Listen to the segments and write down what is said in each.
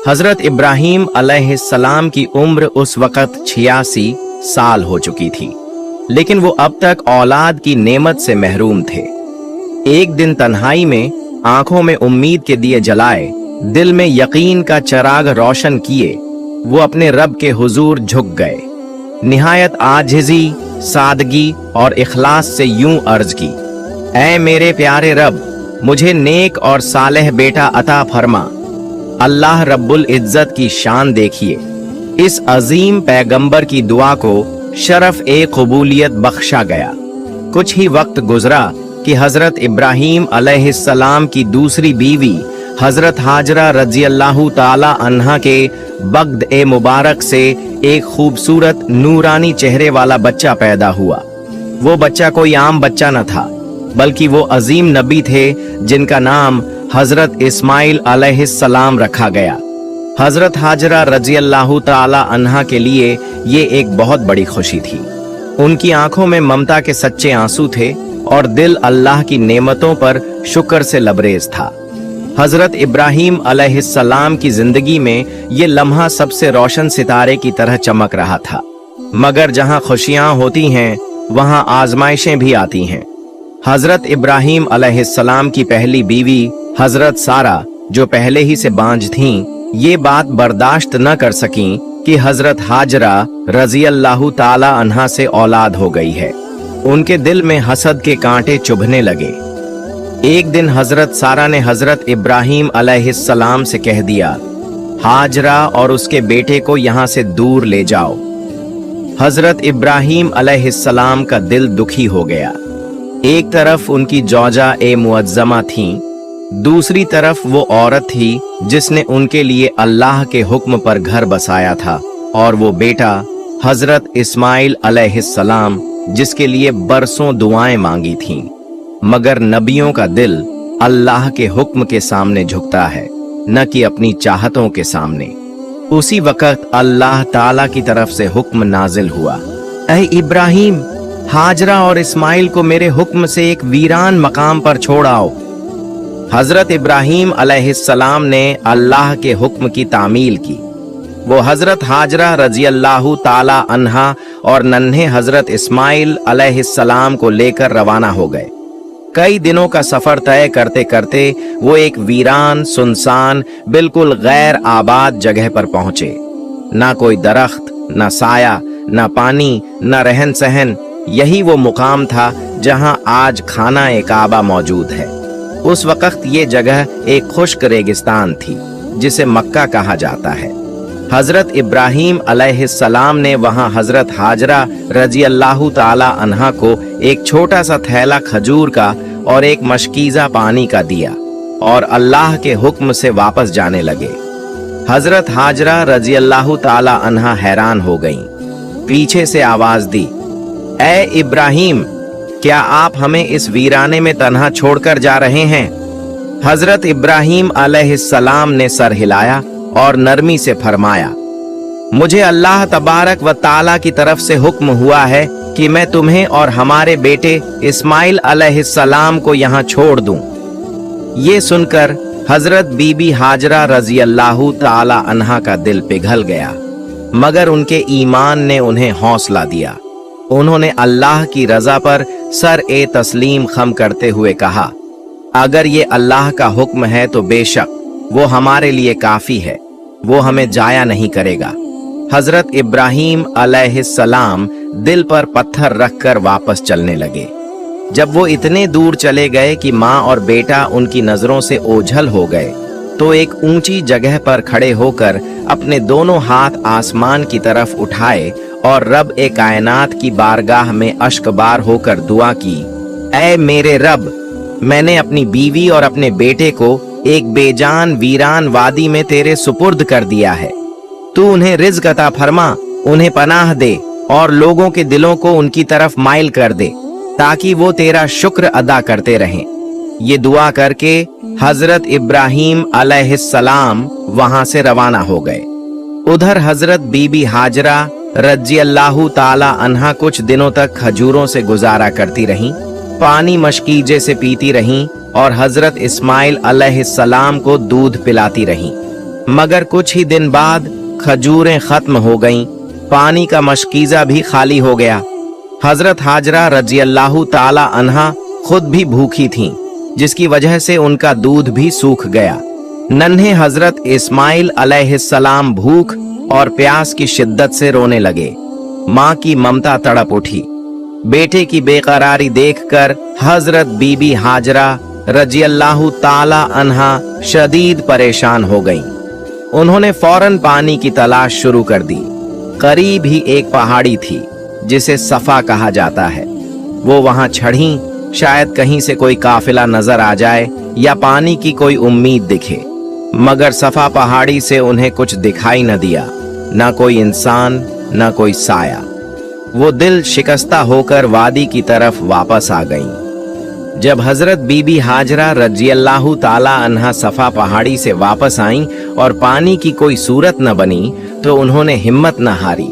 हजरत इब्राहीम अलैहिस्सलाम की उम्र उस वक़्त 86 साल हो चुकी थी, लेकिन वो अब तक औलाद की नेमत से महरूम थे। एक दिन तन्हाई में आंखों में उम्मीद के दिए जलाए, दिल में यकीन का चिराग रोशन किए, वो अपने रब के हुजूर झुक गए। निहायत आजिज़ी, सादगी और इखलास से यूं अर्ज की, ऐ मेरे प्यारे रब, मुझे नेक और सालेह बेटा अता फरमा। अल्लाह रब्बुल इज्जत की शान देखिए, इस अजीम पैगंबर की दुआ को शरफ ए कबूलियत बख्शा गया। कुछ ही वक्त गुजरा कि हजरत इब्राहीम अलैहिस्सलाम की दूसरी बीवी हजरत हाजरा रजी अल्लाहु ताला अन्हा के बग्द ए मुबारक से एक खूबसूरत नूरानी चेहरे वाला बच्चा पैदा हुआ। वो बच्चा कोई आम बच्चा न था, बल्कि वो अजीम नबी थे जिनका नाम हजरत इस्माइल अलैहिस्सलाम रखा गया। हजरत हाजरा रजी अल्लाहु ताला अन्हा के लिए ये एक बहुत बड़ी खुशी थी। उनकी आंखों में ममता के सच्चे आंसू थे और दिल अल्लाह की नेमतों पर शुक्र से लबरेज था। हजरत इब्राहीम अलैहिस्सलाम की जिंदगी में ये लम्हा सबसे रोशन सितारे की तरह चमक रहा था। मगर जहां खुशियां होती हैं, वहां आजमाइशें भी आती हैं। हजरत इब्राहीम अलैहिस्सलाम की पहली बीवी हजरत सारा, जो पहले ही से बांझ थीं, ये बात बर्दाश्त न कर सकीं कि हजरत हाजरा रजी अल्लाहु ताला अन्हा से औलाद हो गई है। उनके दिल में हसद के कांटे चुभने लगे। एक दिन हजरत सारा ने हजरत इब्राहीम अलैहिस्सलाम से कह दिया, हाजरा और उसके बेटे को यहाँ से दूर ले जाओ। हजरत इब्राहीम अलैहिस्सलाम का दिल दुखी हो गया। एक तरफ उनकी जौजा ए मुअज्जमा थीं, दूसरी तरफ वो औरत थी जिसने उनके लिए अल्लाह के हुक्म पर घर बसाया था, और वो बेटा हजरत इस्माइल अलैहिस्सलाम जिसके लिए बरसों दुआएं मांगी थीं। मगर नबियों का दिल अल्लाह के हुक्म के सामने झुकता है, न कि अपनी चाहतों के सामने। उसी वक्त अल्लाह ताला की तरफ से हुक्म नाजिल हुआ, ऐ इब्राहीम, हाजरा और इस्माइल को मेरे हुक्म से एक वीरान मकाम पर छोड़ आओ। हजरत इब्राहीम अलैहिस्सलाम ने अल्लाह के हुक्म की तामील की। वो हजरत हाजरा रजी अल्लाहु ताला अन्हा और नन्हे हजरत इस्माइल अलैहिस्सलाम को लेकर रवाना हो गए। कई दिनों का सफर तय करते करते वो एक वीरान, सुनसान, बिल्कुल गैर आबाद जगह पर पहुंचे। ना कोई दरख्त, ना साया, ना पानी, ना रहन सहन। यही वो मुकाम था जहां आज खाना ए काबा मौजूद है। उस वक्त ये जगह एक खुश्क रेगिस्तान थी जिसे मक्का कहा जाता है। हजरत इब्राहीम अलैहिस्सलाम ने वहां हजरत हाजरा रजी अल्लाहु ताला अन्हा को एक छोटा सा थैला खजूर का और एक मशकीज़ा पानी का दिया और अल्लाह के हुक्म से वापस जाने लगे। हजरत हाजरा रजी अल्लाहु ताला अन्हा हैरान हो गईं। पीछे से आवाज दी, ऐ इब्राहीम, क्या आप हमें इस वीराने में तन्हा छोड़कर जा रहे हैं? हजरत इब्राहीम अलैहिस्सलाम ने सर हिलाया और नरमी से फरमाया, मुझे अल्लाह तबारक व ताला की तरफ से हुक्म हुआ है कि मैं तुम्हें और हमारे बेटे इस्माइल अलैहिस्सलाम को यहाँ छोड़ दूं। ये सुनकर हजरत बीबी हाजरा रजी अल्लाहु ताला अन्हा का दिल पिघल गया, मगर उनके ईमान ने उन्हें हौसला दिया। उन्होंने अल्लाह की रजा पर सर ए तस्लीम खम करते हुए कहा, अगर ये अल्लाह का हुक्म है तो बेशक वो हमारे लिए काफी है, वो हमें जाया नहीं करेगा। हजरत इब्राहीम अलैहिस्सलाम दिल पर पत्थर रखकर वापस चलने लगे। जब वो इतने दूर चले गए कि माँ और बेटा उनकी नजरों से ओझल हो गए, तो एक ऊंची जगह पर खड़े होकर अपने दोनों हाथ आसमान की तरफ उठाए और रब ए कायनात की बारगाह में अश्कबार होकर दुआ की, ऐ मेरे रब, मैंने अपनी बीवी और अपने बेटे को एक बेजान वीरान वादी में तेरे सुपुर्द कर दिया है। तू उन्हें रिज़्क़ अता फरमा, उन्हें पनाह दे और लोगों के दिलों को उनकी तरफ माइल कर दे, ताकि वो तेरा शुक्र अदा करते रहें। ये दुआ करके हजरत इब्राहीम अलैहिस्सलाम वहां से रवाना हो गए। उधर हजरत बीबी हाजरा रजी अल्लाहु ताला अन्हा कुछ दिनों तक खजूरों से गुजारा करती रहीं, पानी मशकीजे से पीती रहीं और हजरत इस्माइल अलैहिस्सलाम को दूध पिलाती रहीं। मगर कुछ ही दिन बाद खजूरें खत्म हो गईं, पानी का मशकीजा भी खाली हो गया। हजरत हाजरा रजी अल्लाह ताला अन्हा खुद भी भूखी थीं, जिसकी वजह से उनका दूध भी सूख गया। नन्हे हजरत इस्माइल अलैहिस्सलाम भूख और प्यास की शिद्दत से रोने लगे। माँ की ममता तड़प उठी। बेटे की बेकरारी देखकर हजरत बीबी हाजरा रजी अल्लाह ताला अन्हा शदीद परेशान हो गईं। उन्होंने फौरन पानी की तलाश शुरू कर दी। करीब ही एक पहाड़ी थी जिसे सफा कहा जाता है। वो वहां चढ़ीं, शायद कहीं से कोई काफिला नजर आ जाए या पानी की कोई उम्मीद दिखे। मगर सफा पहाड़ी से उन्हें कुछ दिखाई न दिया, ना कोई इंसान न कोई साया। वो दिल शिकस्ता होकर वादी की तरफ वापस आ गईं। जब हजरत बीबी हाजरा रजी अल्लाह ताला अन्हा सफा पहाड़ी से वापस आईं और पानी की कोई सूरत न बनी, तो उन्होंने हिम्मत न हारी।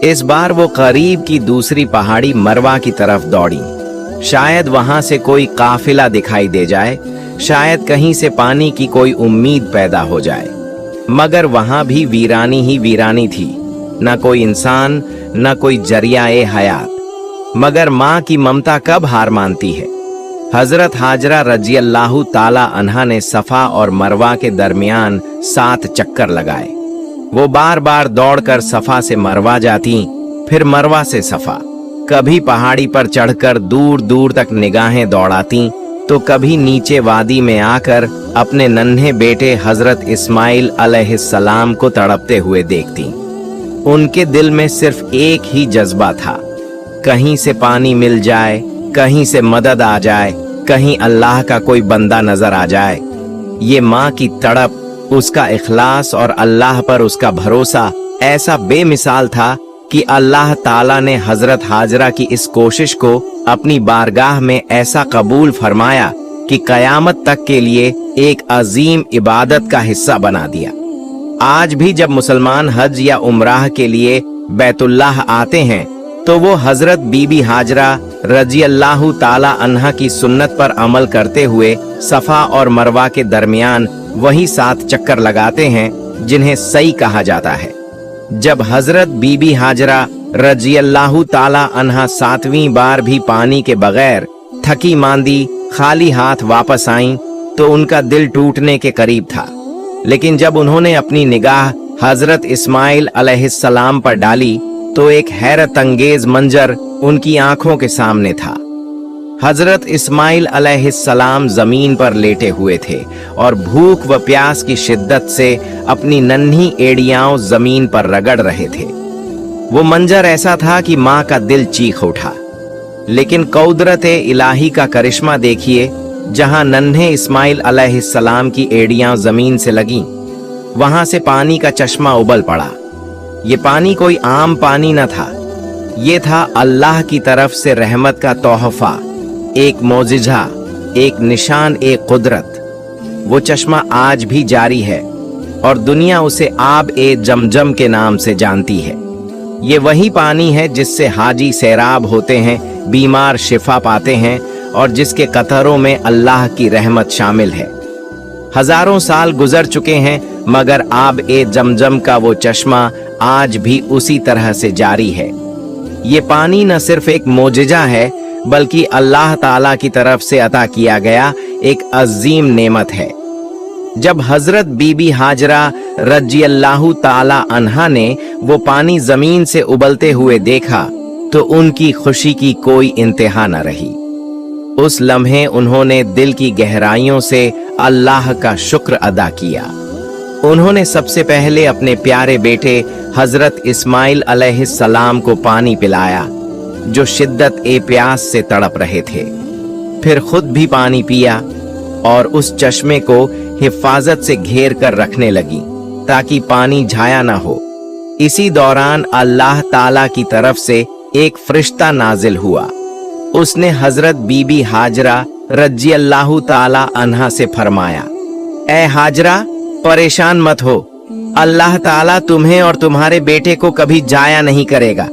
इस बार वो करीब की दूसरी पहाड़ी मरवा की तरफ दौड़ी। शायद वहां से कोई काफिला दिखाई दे जाए, शायद कहीं से पानी की कोई उम्मीद पैदा हो जाए। मगर वहां भी वीरानी ही वीरानी थी, न कोई इंसान न कोई जरिया-ए हयात। मगर माँ की ममता कब हार मानती है। हजरत हाजरा रजी अल्लाह ताला अन्हा ने सफा और मरवा के दरमियान 7 चक्कर लगाए। वो बार बार दौड़कर सफा से मरवा जाती, फिर मरवा से सफा। कभी पहाड़ी पर चढ़कर दूर दूर तक निगाहें दौड़ाती, तो कभी नीचे वादी में आकर अपने नन्हे बेटे हजरत इस्माइल अलैहिस्सलाम को तड़पते हुए देखती। उनके दिल में सिर्फ एक ही जज्बा था, कहीं से पानी मिल जाए, कहीं से मदद आ जाए, कहीं अल्लाह का कोई बंदा नजर आ जाए। ये माँ की तड़प, उसका इखलास और अल्लाह पर उसका भरोसा ऐसा बेमिसाल था कि अल्लाह ताला ने हजरत हाजरा की इस कोशिश को अपनी बारगाह में ऐसा कबूल फरमाया कि कयामत तक के लिए एक अजीम इबादत का हिस्सा बना दिया। आज भी जब मुसलमान हज या उम्राह के लिए बैतुल्लाह आते हैं, तो वो हजरत बीबी हाजरा रजी अल्लाह ताला अन्हा की सुन्नत पर अमल करते हुए सफा और मरवा के दरमियान वही 7 चक्कर लगाते हैं, जिन्हें सही कहा जाता है। जब हजरत बीबी हाजरा रजी अल्लाह ताला अन्हा 7वीं बार भी पानी के बगैर थकी मांदी खाली हाथ वापस आईं, तो उनका दिल टूटने के करीब था। लेकिन जब उन्होंने अपनी निगाह हजरत इस्माइल अलैहिस्सलाम पर डाली, तो एक हैरत अंगेज मंजर उनकी आंखों के सामने था। हजरत इस्माइल अलैहिस्सलाम जमीन पर लेटे हुए थे और भूख व प्यास की शिद्दत से अपनी नन्ही एड़ियां जमीन पर रगड़ रहे थे। वो मंजर ऐसा था कि माँ का दिल चीख उठा। लेकिन कुदरत इलाही का करिश्मा देखिए, जहां नन्हे इस्माइल अलैहिस्सलाम की एड़ियां जमीन से लगीं, वहां से पानी का चश्मा उबल पड़ा। ये पानी कोई आम पानी न था, ये था अल्लाह की तरफ से रहमत का तोहफा, एक मौजिज़ा, एक निशान, एक कुदरत। वो चश्मा आज भी जारी है और दुनिया उसे आब-ए-जमजम के नाम से जानती है। ये वही पानी है जिससे हाजी सैराब होते हैं, बीमार शिफा पाते हैं और जिसके कतरों में अल्लाह की रहमत शामिल है। हजारों साल गुजर चुके हैं, मगर आब-ए-जमजम का वो चश्मा आज भी उसी तरह से जारी है। ये पानी न सिर्फ एक मौजिज़ा है, बल्कि अल्लाह ताला की तरफ से अता किया गया एक अजीम नेमत है। जब हजरत बीबी हाजरा रजी अल्लाह ताला अन्हा ने वो पानी जमीन से उबलते हुए देखा, तो उनकी खुशी की कोई इंतहा न रही। उस लम्हे उन्होंने दिल की गहराइयों से अल्लाह का शुक्र अदा किया। उन्होंने सबसे पहले अपने प्यारे बेटे हजरत इस्माइल अलैहिस्सलाम को पानी पिलाया, जो शिद्दत ए प्यास से तड़प रहे थे। फिर खुद भी पानी पिया और उस चश्मे को हिफाजत से घेर कर रखने लगी, ताकि पानी झाया ना हो। इसी दौरान अल्लाह ताला की तरफ से एक फरिश्ता नाजिल हुआ। उसने हजरत बीबी हाजरा रजी अल्लाह ताला अन्हा से फरमाया, ए हाजरा, परेशान मत हो, अल्लाह ताला तुम्हें और तुम्हारे बेटे को कभी जाया नहीं करेगा।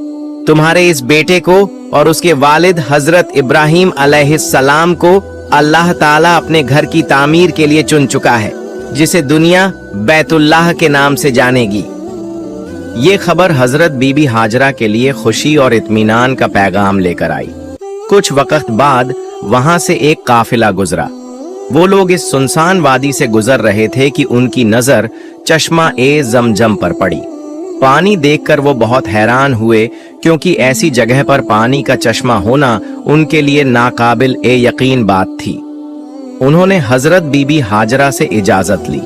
तुम्हारे इस बेटे को और उसके वालिद हजरत इब्राहिम अलैहिस्सलाम को अल्लाह ताला अपने घर की तामीर के लिए चुन चुका है। जिसे दुनिया बैतुल्लाह के नाम से जानेगी। ये खबर हजरत बीबी हाजरा के लिए खुशी और इत्मीनान का पैगाम लेकर आई। कुछ वक्त बाद वहां से एक काफिला गुजरा। वो लोग इस सुनसान वादी से गुजर रहे थे कि उनकी नजर चश्मा ए जमजम पर पड़ी। पानी देखकर वो बहुत हैरान हुए, क्योंकि ऐसी जगह पर पानी का चश्मा होना उनके लिए नाकाबिल ए यकीन बात थी। उन्होंने हजरत बीबी हाजरा से इजाजत ली।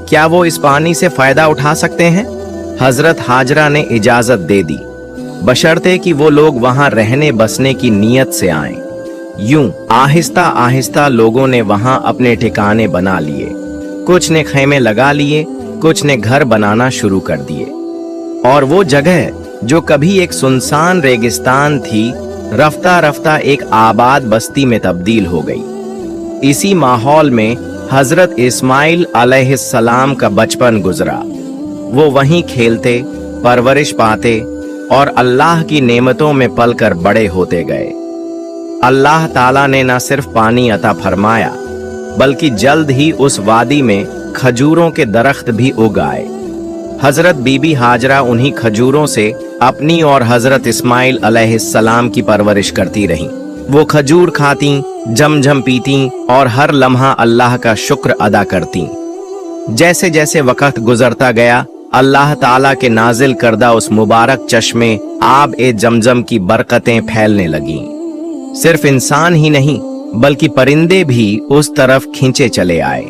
क्या वो इस पानी से फायदा उठा सकते हैं? हजरत हाजरा ने इजाजत दे दी, बशर्ते कि वो लोग वहां रहने बसने की नीयत से आएं। यूं आहिस्ता आहिस्ता लोगों ने वहां अपने ठिकाने बना लिए। कुछ ने खैमे लगा लिए, कुछ ने घर बनाना शुरू कर दिए, और वो जगह जो कभी एक सुनसान रेगिस्तान थी, रफ्ता रफ्ता एक आबाद बस्ती में तब्दील हो गई। इसी माहौल में हजरत इस्माइल अलैहिस्सलाम का बचपन गुजरा। वो वहीं खेलते, परवरिश पाते और अल्लाह की नेमतों में पलकर बड़े होते गए। अल्लाह ताला ने न सिर्फ पानी अता फरमाया, बल्कि जल्द ही उस वादी में खजूरों के दरख्त भी उग आए। हजरत बीबी हाजरा उन्हीं खजूरों से अपनी और हजरत इस्माइल अलैहिस्सलाम की परवरिश करती रहीं। वो खजूर खाती, जमजम पीती और हर लम्हा अल्लाह का शुक्र अदा करती। जैसे जैसे वक्त गुजरता गया, अल्लाह ताला के नाजिल करदा उस मुबारक चश्मे आब ए जमजम की बरकतें फैलने लगीं। सिर्फ इंसान ही नहीं, बल्कि परिंदे भी उस तरफ खींचे चले आए।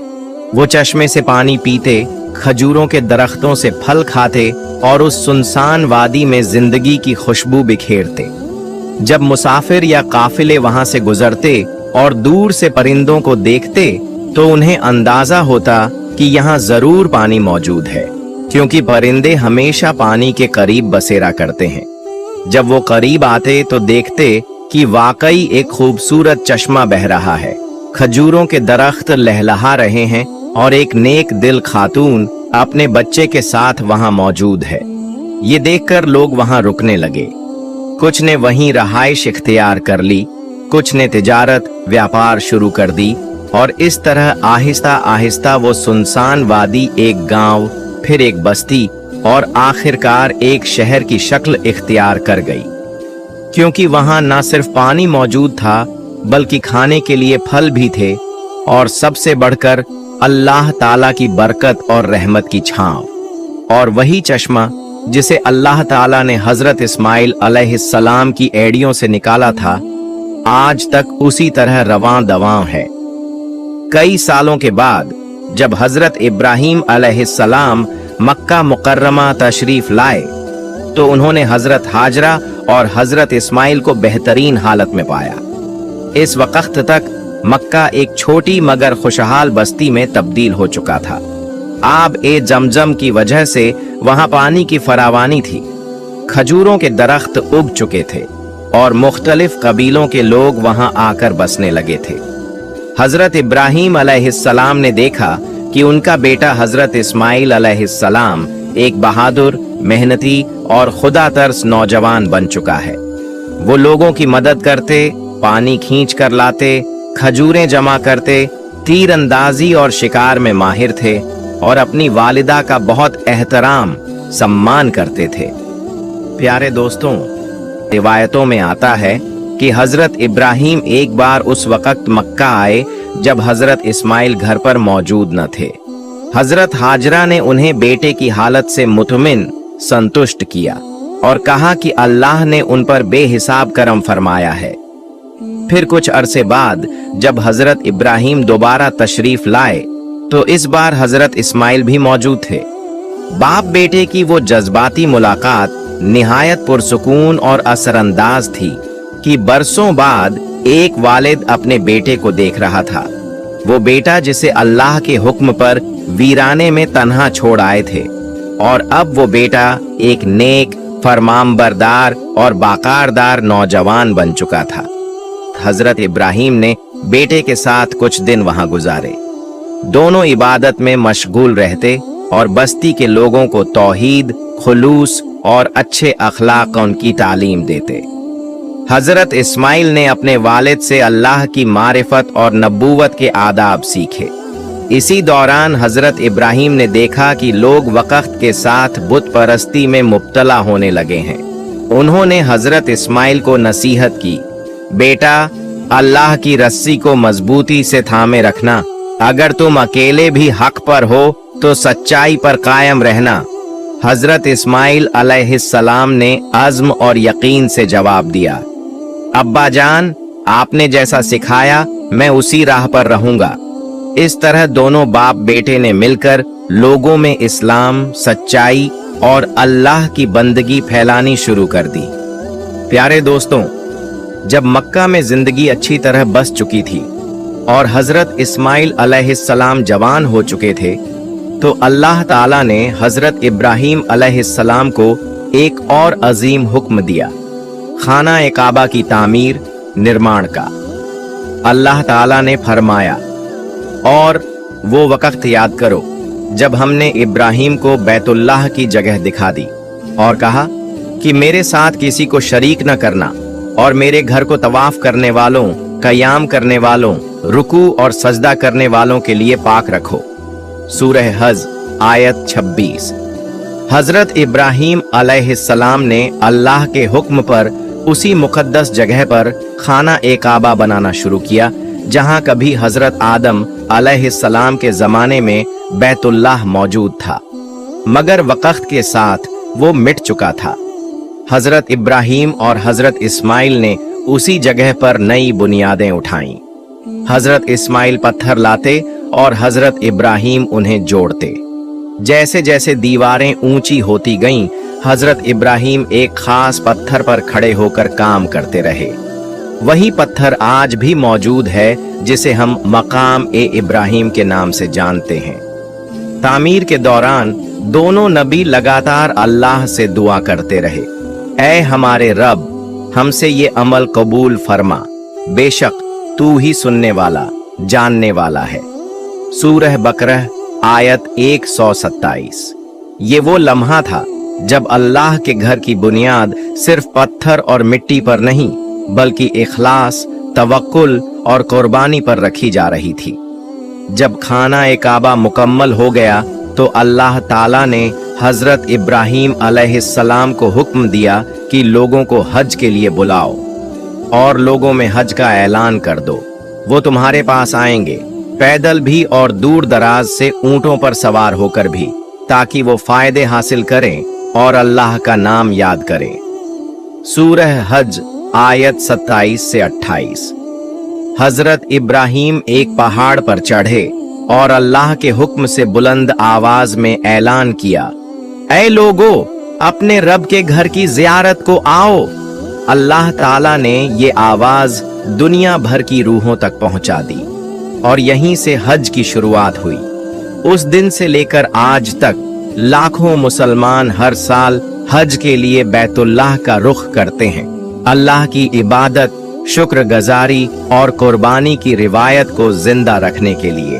वो चश्मे से पानी पीते, खजूरों के दरख्तों से फल खाते और उस सुनसान वादी में जिंदगी की खुशबू बिखेरते। जब मुसाफिर या काफिले वहां से गुजरते और दूर से परिंदों को देखते, तो उन्हें अंदाजा होता कि यहाँ जरूर पानी मौजूद है, क्योंकि परिंदे हमेशा पानी के करीब बसेरा करते हैं। जब वो करीब आते तो देखते कि वाकई एक खूबसूरत चश्मा बह रहा है, खजूरों के दरख्त लहलहा रहे हैं और एक नेक दिल खातून अपने बच्चे के साथ वहां मौजूद है। ये देखकर लोग वहां रुकने लगे। कुछ ने वहीं रहाइश इख्तियार कर ली, कुछ ने तिजारत व्यापार शुरू कर दी, और इस तरह आहिस्ता आहिस्ता वो सुनसान वादी एक गांव, फिर एक बस्ती और आखिरकार एक शहर की शक्ल इख्तियार कर गई। क्योंकि वहां न सिर्फ पानी मौजूद था, बल्कि खाने के लिए फल भी थे, और सबसे बढ़कर अल्लाह ताला की बरकत और रहमत की छांव। और वही चश्मा जिसे अल्लाह ताला ने हजरत इस्माइल अलैहिस्सलाम की एड़ियों से निकाला था, आज तक उसी तरह रवां दवां है। कई सालों के बाद जब हजरत इब्राहीम अलैहिस्सलाम मक्का मुकर्रमा तशरीफ लाए, तो उन्होंने हजरत हाजरा और हजरत इस्माइल को बेहतरीन हालत में पाया। इस वक्त तक मक्का एक छोटी मगर खुशहाल बस्ती में तब्दील हो चुका था। आब ए जमजम की वजह से वहां पानी की फरावानी थी, खजूरों के दरख्त उग चुके थे और मुख्तलिफ कबीलों के लोग वहां आकर बसने लगे थे। हजरत इब्राहीम अलैहिस्सलाम ने देखा कि उनका बेटा हजरत इस्माइल अलैहिस्सलाम एक बहादुर, मेहनती और खुदा तरस नौजवान बन चुका है। वो लोगों की मदद करते, पानी खींच कर लाते, खजूरें जमा करते, तीर अंदाजी और शिकार में माहिर थे और अपनी वालिदा का बहुत एहतराम सम्मान करते थे। प्यारे दोस्तों, रिवायतों में आता है कि हजरत इब्राहीम एक बार उस वक्त मक्का आए जब हजरत इस्माइल घर पर मौजूद न थे। हजरत हाजरा ने उन्हें बेटे की हालत से मुतमिन संतुष्ट किया और कहा कि अल्लाह ने उन पर बेहिसाब करम फरमाया है। फिर कुछ अरसे बाद जब हजरत इब्राहीम दोबारा तशरीफ लाए, तो इस बार हजरत इस्माइल भी मौजूद थे। बाप बेटे की वो जज्बाती मुलाकात निहायत पुरसुकून और असरअंदाज थी कि बरसों बाद एक वालिद अपने बेटे को देख रहा था। वो बेटा जिसे अल्लाह के हुक्म पर वीराने में तन्हा छोड़ आए थे, और अब वो बेटा एक नेक, फरमानबरदार और बाकारदार नौजवान बन चुका था। हजरत इब्राहीम ने बेटे के साथ कुछ दिन वहां गुजारे। दोनों इबादत में मशगूल रहते और बस्ती के लोगों को तौहीद, खुलूस और अच्छे अखलाक की तालीम देते। हजरत इस्माइल ने अपने वालिद से अल्लाह की मारिफत और नबूवत के आदाब सीखे। इसी दौरान हजरत इब्राहिम ने देखा कि लोग वक़्त के साथ बुत परस्ती में मुब्तला होने लगे हैं। उन्होंने हजरत इस्माइल को नसीहत की, बेटा, अल्लाह की रस्सी को मजबूती से थामे रखना। अगर तुम अकेले भी हक पर हो तो सच्चाई पर कायम रहना। हजरत इस्माइल अलैहिस्सलाम ने अज़्म और यकीन से जवाब दिया, अब्बा जान, आपने जैसा सिखाया मैं उसी राह पर रहूंगा। इस तरह दोनों बाप बेटे ने मिलकर लोगों में इस्लाम, सच्चाई और अल्लाह की बंदगी फैलानी शुरू कर दी। प्यारे दोस्तों, जब मक्का में जिंदगी अच्छी तरह बस चुकी थी और हजरत इस्माइल अलैहिस्सलाम जवान हो चुके थे, तो अल्लाह ताला ने हजरत इब्राहिम अलैहिस्सलाम को एक और अजीम हुक्म दिया, खाना ए काबा की तामीर, निर्माण का। अल्लाह ताला ने फरमाया, और वो वक़्त याद करो जब हमने इब्राहिम को बैतुल्लाह की जगह दिखा दी और कहा कि मेरे साथ किसी को शरीक न करना और मेरे घर को तवाफ करने वालों, क़याम करने वालों, रुकू और सजदा करने वालों के लिए पाक रखो। सूरह हज आयत 26। हजरत इब्राहिम अलैहिस्सलाम ने अल्लाह के हुक्म पर उसी मुकद्दस जगह पर खाना ए काबा बनाना शुरू किया जहां कभी हजरत आदम अलैहिस्सलाम के जमाने में बैतुल्लाह मौजूद था, मगर वक़्त के साथ वो मिट चुका था। हजरत इब्राहिम और हजरत इस्माइल ने उसी जगह पर नई बुनियादें उठाईं। हजरत इस्माइल पत्थर लाते और हजरत इब्राहिम उन्हें जोड़ते। जैसे जैसे दीवारें ऊंची होती गईं, हजरत इब्राहिम एक खास पत्थर पर खड़े होकर काम करते रहे। वही पत्थर आज भी मौजूद है जिसे हम मकाम ए इब्राहिम के नाम से जानते हैं। तामीर के दौरान दोनों नबी लगातार अल्लाह से दुआ करते रहे, ऐ हमारे रब, हमसे ये अमल कबूल फरमा, बेशक तू ही सुनने वाला, जानने वाला है। सूरह बकरह आयत 127। ये वो लम्हा था जब अल्लाह के घर की बुनियाद सिर्फ पत्थर और मिट्टी पर नहीं बल्कि इखलास, तवक्कुल और कुर्बानी पर रखी जा रही थी। जब खाना ए काबा मुकम्मल हो गया तो अल्लाह ताला ने हजरत इब्राहिम अलैहिस्सलाम को हुक्म दिया कि लोगों को हज के लिए बुलाओ और लोगों में हज का ऐलान कर दो। वो तुम्हारे पास आएंगे, पैदल भी और दूर दराज से ऊंटों पर सवार होकर भी, ताकि वो फायदे हासिल करें और अल्लाह का नाम याद करें। सूरह हज आयत 27 से 28। हजरत इब्राहिम एक पहाड़ पर चढ़े और अल्लाह के हुक्म से बुलंद आवाज में ऐलान किया, ऐ लोगो, अपने रब के घर की जियारत को आओ। अल्लाह ताला ने ये आवाज दुनिया भर की रूहों तक पहुंचा दी और यहीं से हज की शुरुआत हुई। उस दिन से लेकर आज तक लाखों मुसलमान हर साल हज के लिए बैतुल्लाह का रुख करते हैं, अल्लाह की इबादत, शुक्रगुजारी और कुर्बानी की रिवायत को जिंदा रखने के लिए।